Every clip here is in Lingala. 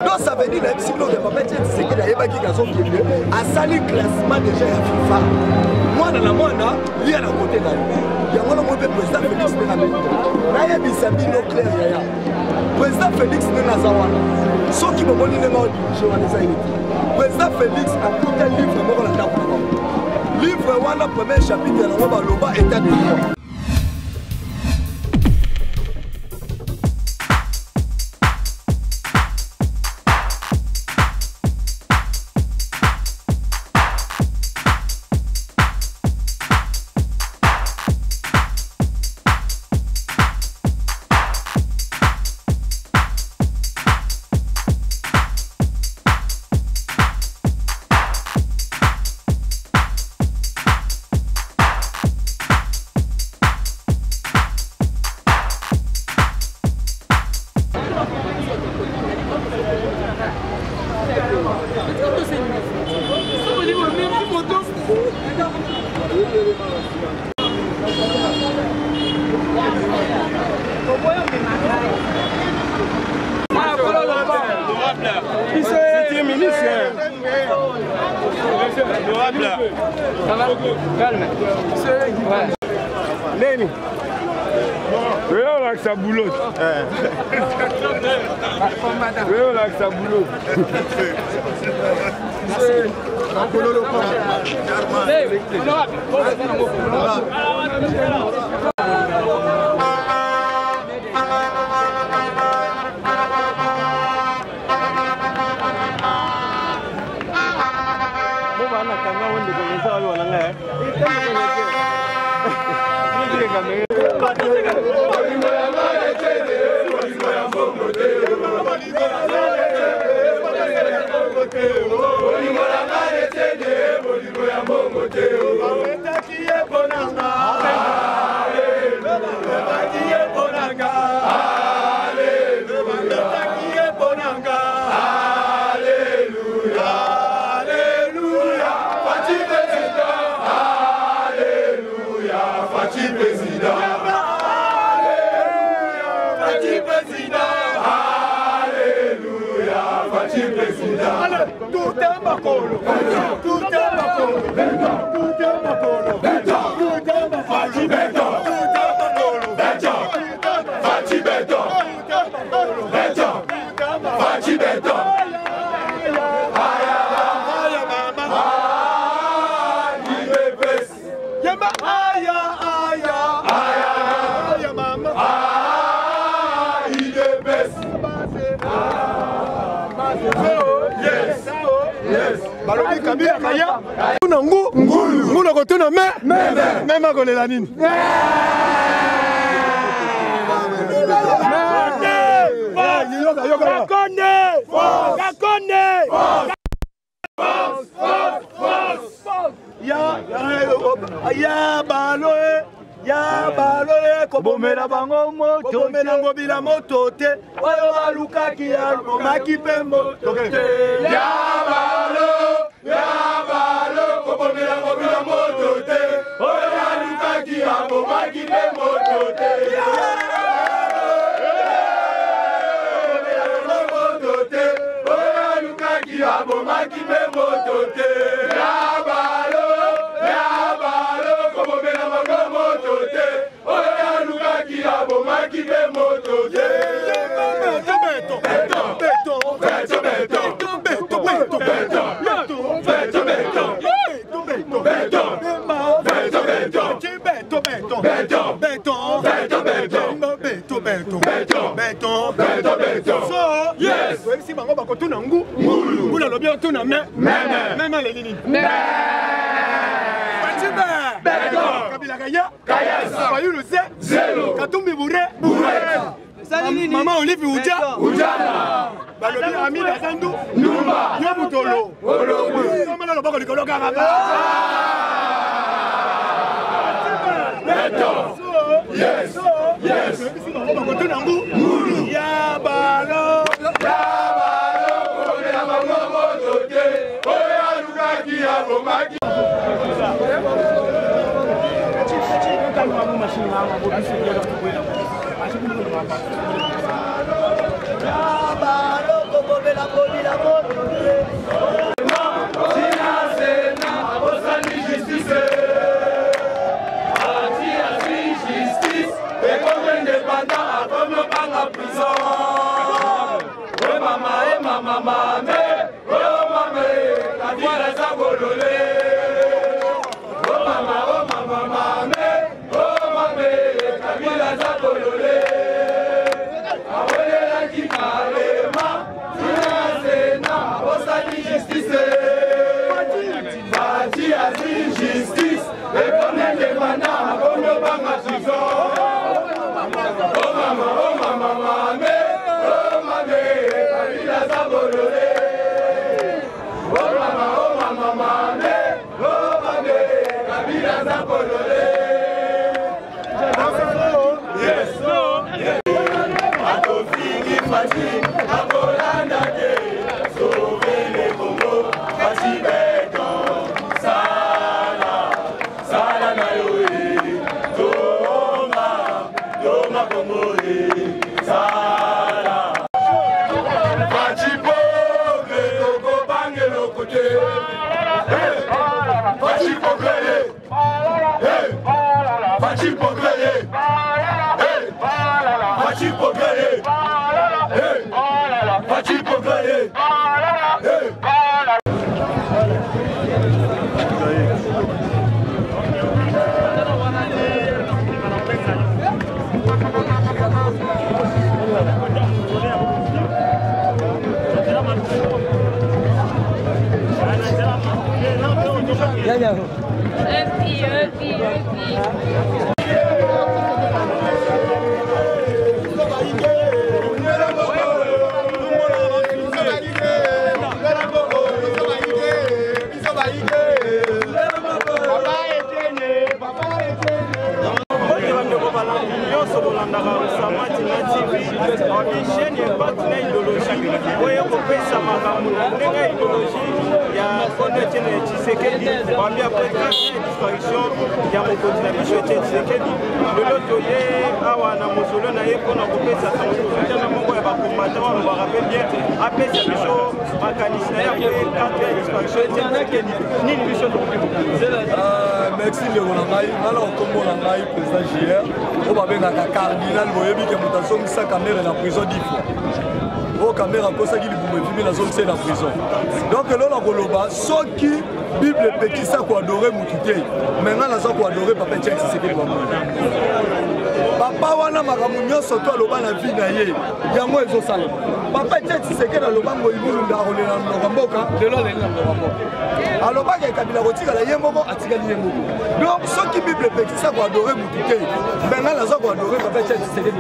Donc ça veut dire que si vous avez pas fait c'est qu'il y a des qui sont bien à salir classement déjà à FIFA. Moi dans la monde il y a un côté là. Il y a un président Félix Nenazawala. Là il y a des amis non clairs là. Président Félix Nenazawala. Ceux qui me montrent les noms je vois les amis. Président Félix a tout un livre moi on l'a dit. Livre le premier chapitre dans le Loba état de droit. C'était ministre. Calme. Neni. Oui, on a que ça boulot. Oui, on a que ça boulot. Bomela bango moto, bomela ngobila moto te, oyo baluka ki albo makipe moto te. Yabalo, bomela ngobila moto te, oyo baluka ki albo makipe moto te. Moto te, oyo baluka ki albo makipe moto te. Yabalo, bomela bango moto te. Maman Olive Ouja. Balobi Amina Sandu. Numba. Yabutolo. Comment le bako likolo karaba. Yes. Yabalo. Yabalo. mama mame, oh mame, kabila za bolole. Oh mame, oh mame, kabila za bolole. Awele la kikalema, tina sena, osani justice. Bati azi justice, ekone demana, kono banga tizo. Oh mama mame, oh mame, kabila za bolole. Oh mama mame, oh mame, kabila za bolole. Yes, no, yes. Atofiki Fati, Abolanda de, sauver les Congo, Fati Beton, Sala na yoe, Toma Congo, Sala. Fati Pogre, Toko Bange lo côté, Fati Pogre, Fati Pogre, Fati Pogre, Fati Pogre. Merci Léo Langaï, alors comme Langaï, président JR, on va venir à Cardinal Boyebi qui est mutation de sa caméra dans la prison d'Ifo. Au caméra comme ça qui lui filmer la zone c'est la prison. Donc là on a Goloba, ceux qui Bible petit ça quoi adorer Moutouté. Maintenant là ça quoi adorer Papa Tchèque c'est que Papa wana makamunyo soto aloba na vie na ye. Yango ezosala. Papa Tchèque c'est que aloba ngoyibulu ndarole na mboka, lelo le na mboka. Aloba ke kabila kotika la yemoko atikali yemoko. Donc ceux qui Bible petit ça quoi adorer Moutouté. Maintenant là ça quoi adorer Papa Tchèque c'est que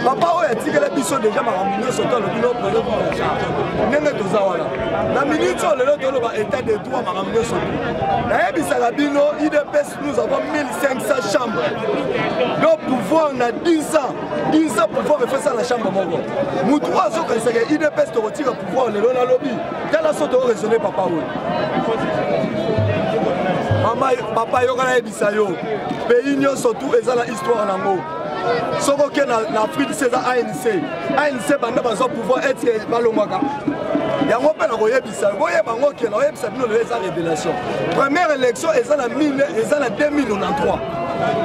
Papa oyo atikala biso déjà makamunyo soto alobino projet pour la charge. Nenge tozawala. Na minute lelo toloba état de droit makamunyo soto. Na yebisa la bino IDPS nous avons 1500 chambres. Donc pouvoir on a 10 ans pouvoir faire ça dans la chambre moko. Moutoua zo ka seke IDPS to retire pouvoir le na lobby. Tala so to raisonner papa oyo. Mama papa yo kana yebisa yo. Pays nyonso tout ezala histoire nango. Soko ke na Afrique c'est ANC banda bazo pouvoir être balomaka. Yango pe na koyebisa boyeba ngo ke na yebisa bino le eza révélation. Première élection ezala 2093.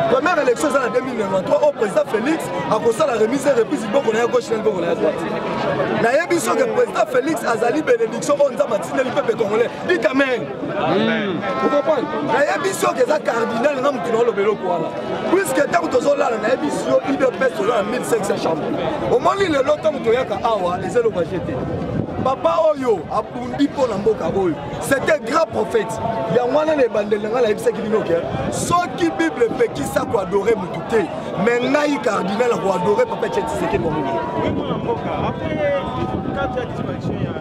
Première élection c'est en 2023 au président Félix a commencé la remise et reprise du Boko na gauche na Boko na droite. Na yebiso que président Félix azali bénédiction on za matine le peuple congolais. Dites amen. Vous comprenez? Na yebiso que za cardinal na mutino lo belo kwala. Puisque tant que tozola na yebiso IDPS tozola 1500 chambres. Au moment le loto mutoyaka awa les elo vajete. Papa Oyo apundi pour la mboka oyo. C'était grand prophète. Ya wana ne bandelenga la yebisa kibino ke. Ceux qui Bible pe qui ça quoi adorer Moutouté. Mais ngai cardinal quoi adorer Papa Tchèque c'est que bon. Oui mon mboka après quand tu as disparition ya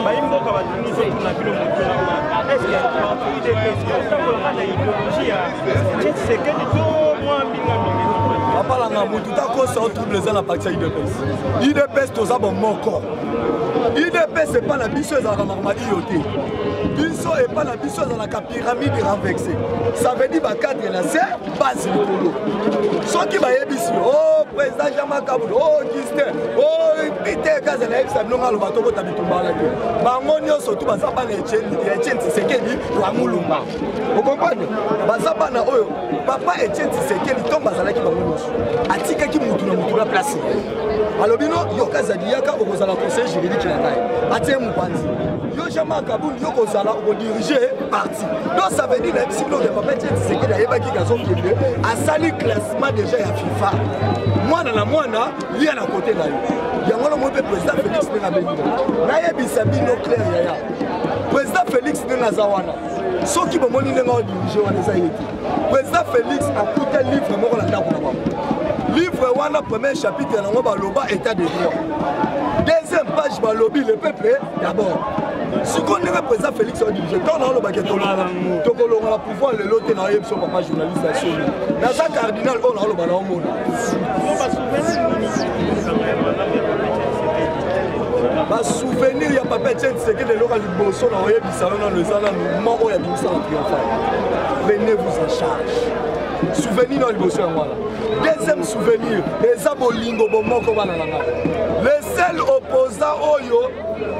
ba imboka ba tuniso na bilo Moutouté. Est-ce que tu as des questions pour la idéologie ya c'est que du tout moi minga. Apalanga Moutouta ko ça trouble les la partie IDPS. IDPS toza bon moko. IDPS c'est pas la biso za normali yoté. Biso et pas la biso za la pyramide renversée. Ça veut dire ba cadre la c'est base likolo. Ceux qui ba yebisi oh président Jamakabulo oh Gistin oh Peter Kazana ça non ngalo batoko tabitumba la ke. Bango nyonso tu bazaba na Etienne Tshisekedi wa Mulumba. Vous comprenez? Bazaba na oyo papa Etienne Tshisekedi tomba zalaki bango nyonso. atikaki mutu na mutu na place alobi no yo kazaliyaka okozala conseil juridique na ngai atie mopanzi yo jamais Kaboul yo kozala okodirige parti donc ça veut dire que si le papa Tshisekedi ayebaki kazokende asali classement déjà ya FIFA mwana na mwana lia na côté na yo yango no mope président Félix Benabendo nayebisa bino clair yaya président Félix Benazawana soki bomoni ndenge odirige wana eza yeki président Félix akuta livre moko na ndako na bango livre wana premier chapitre nango baloba état de droit deuxième page balobi le peuple d'abord si on est président Félix odirige quand on a tokolonga la pouvoir le lote na yebso papa journaliste à solo dans un cardinal on a le ballon mona ba souvenir ya papa Tshisekedi de l'oral liboso na oyebisa na le zala mouvement oya bimisa na triomphal venez vous en charge souvenir na liboso ya mwana deuxième souvenir les abolingo bomoko bana nanga le seul opposant oyo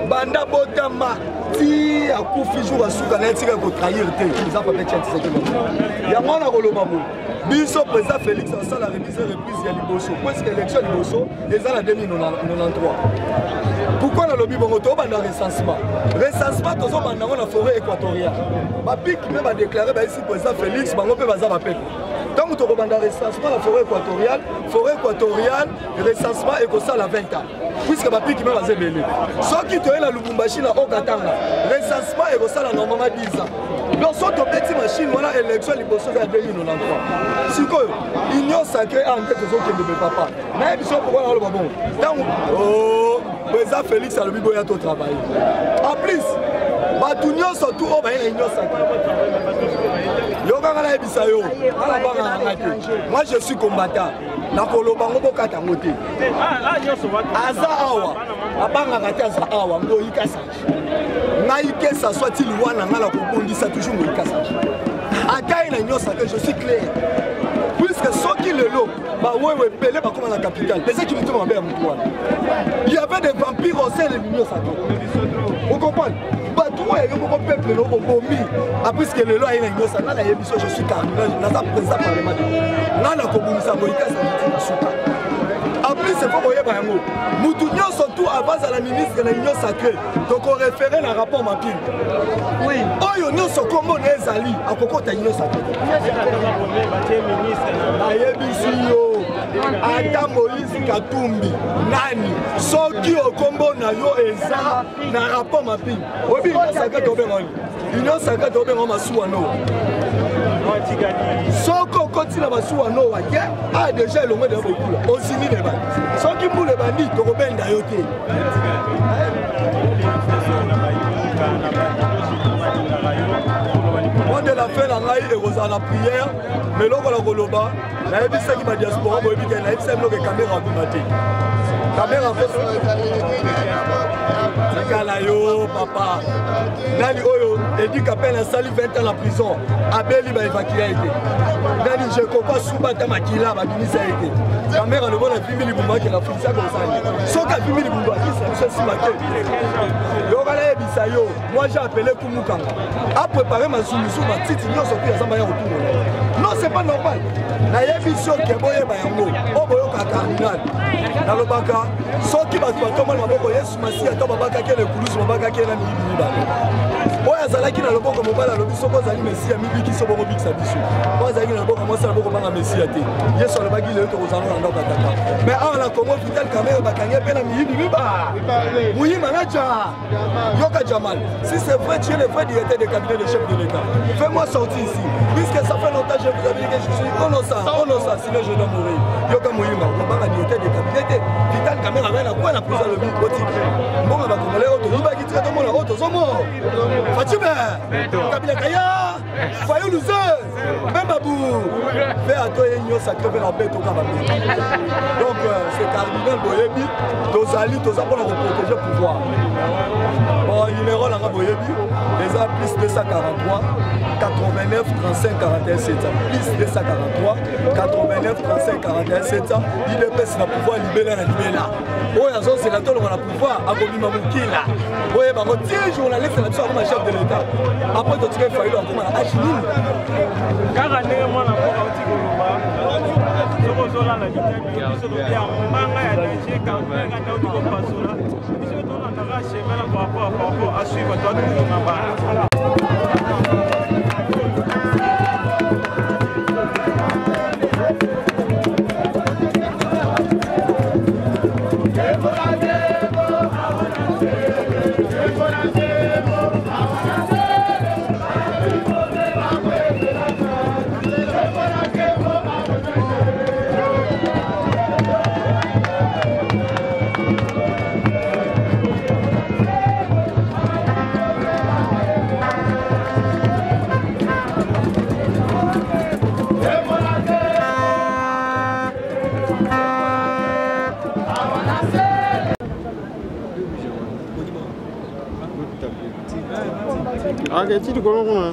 banda botama ti akufi jour asuka na etika ko trahir te les papa Tshisekedi ya mwana koloba bo biso président Félix a la reprise ya liboso parce que élection liboso eza na 2093 pourquoi na lobby bongo to banda recensement tozo banda na forêt équatoriale ba pic même a déclaré ba ici président Félix bango pe baza ba peuple tant to banda recensement la forêt équatoriale recensement et ça la 20 ans puisque ba pic même baza belé soki to ela Lubumbashi na Okatanga recensement et ça la normalement 10 ans donc so to beti machine wana élection liboso ya 2093 sikoyo union sacrée en tête zo ke de papa na biso pourquoi na lo bon tant président Félix a le bibo ya to travail en plus batu nyonso tout o ba union sacrée yo kanga na ebisa yo ala banga ngate moi je suis combattant na koloba ngo bokata ngote aza awa abanga ngate aza awa ngo ikasa ngai que ça soit il wana ngala kobondisa toujours ngo ikasa akai na union sacrée je suis clair puisque soki lelo ba wewe pelé ba comme la capitale les équipes de Mambé il y avait des vampires au sein de l'union sacrée vous comprenez ba tout et le peuple no bomi puisque lelo a une union sacrée na yebiso je suis cardinal na ça président parlement na kobundisa ngo ikasa suka en plus c'est pour voyer bango mutu nyonso tout avant à la ministre de l'union sacrée donc on référait le rapport Mapine oui oyo nyonso kombo ezali akokota union sacrée ayebisiyo ata Moïse Katumbi nani soki okombo na yo eza na rapport Mapine obi union sacrée tobengoni union sacrée tobengo masuwano soko kotina masuwano wake a déjà le mot de beaucoup osini ne ba soki pour le bandit tokobenda yo te on de la fin la ngai et aux la prière mais loko la koloba na ebisa ki ba diaspora bo ebika na ebisa bloque caméra automatique caméra kala yo papa nani oyo edi kapel a sali 20 ans la prison abeli ba évacuer été nani je comprends souba ta makila ba binisa été caméra le bon la film libumba qui la fisa comme ça soka film libumba qui ça si maké yo kala ebisa yo moi j'ai appelé Kumukanga a préparé ma solution ma titi nyo sorti ya samba ya retour non c'est pas normal na yebiso ke boye ba yango o boyo ka cardinal na lobaka soki ba toma maboko Yesu Masia to babaka ke le kulusu babaka ke na mibi ba oya zalaki na loboko mobala lobi soko zali Mesia mibiki so boko bikisa biso oya zalaki na loboko mwasa loboko banga Mesia te Yesu alobaki le to kozana na ndoko tata mais awa na Congo vital caméra bakanye pe na mibi ba muyi manager yoka Jamal si c'est vrai tu es le vrai directeur de cabinet de chef de l'État fais-moi sortir ici puisque ça fait longtemps que je vous avais dit que je suis ça sinon je dois mourir yoka Muyima on banga directeur de cabinet vital caméra na quoi la prise le but politique mbonga ba congolais auto yibaki très tout monde auto somo Fatime kabila kaya fayo luze même babou fait à toi une sacré vers la paix to ka ba donc c'est cardinal boyebi tozali tozapona ko protéger pouvoir bon numéro là boyebi les a plus 243 89 35 41 700 plus 243 89 35 41 700 IDPS na pouvoir libérer na libéla oya zo c'est la tolo na pouvoir abomima mukila oye bango ti journaliste na biso comme chef de l'État après to tirer faillo comme achini car ndenge mwana mboka uti koloba Oke, itu di kolong mana?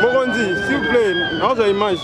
Mogondi, s'il vous plaît, dans une image.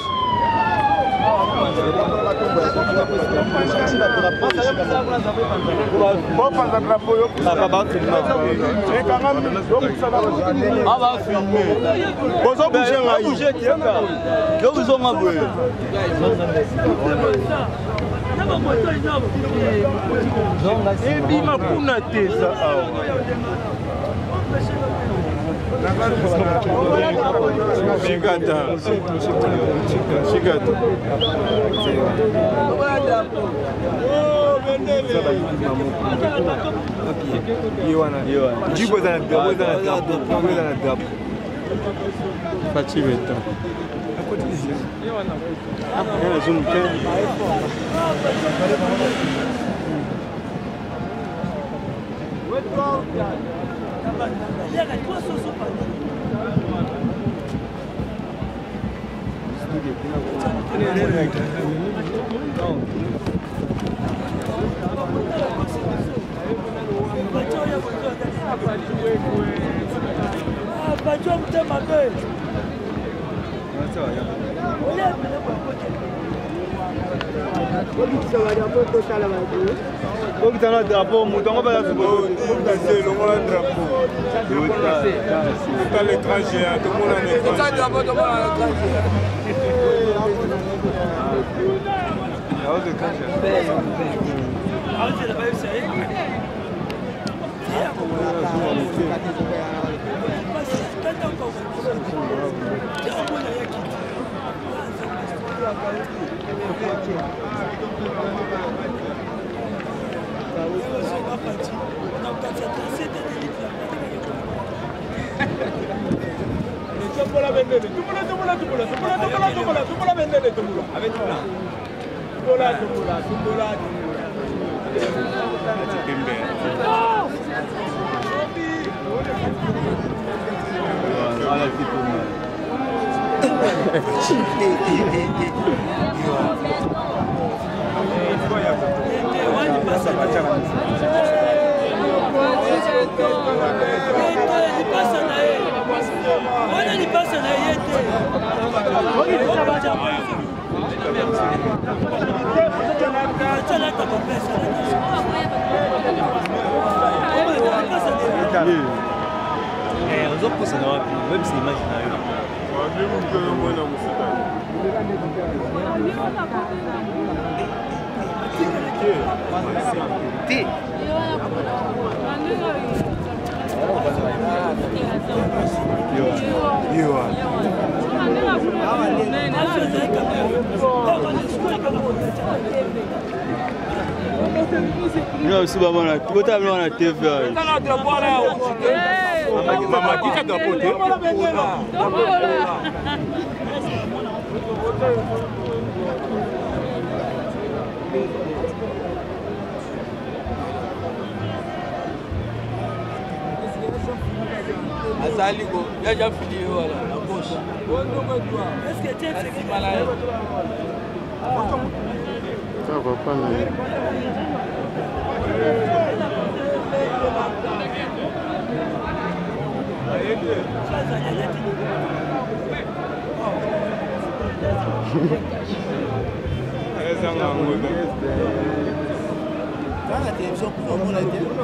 Non, c'est pas mal. Tu peux t'amener à la TV. Maman, qui t'a capoté? Azaliko, il y a déjà fini à gauche. Est-ce que tu es malade? Ça va pas mal. Dans la télévision, pour voir la télévision.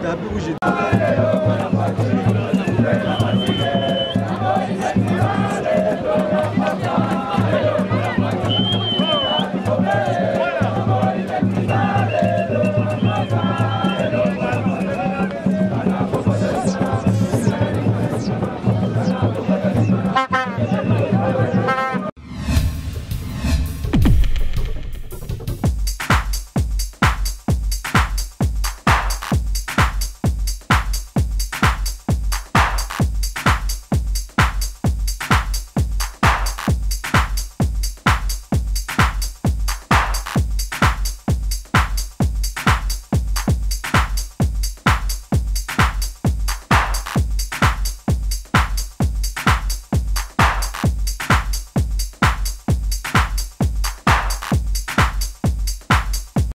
T'as pu bouger.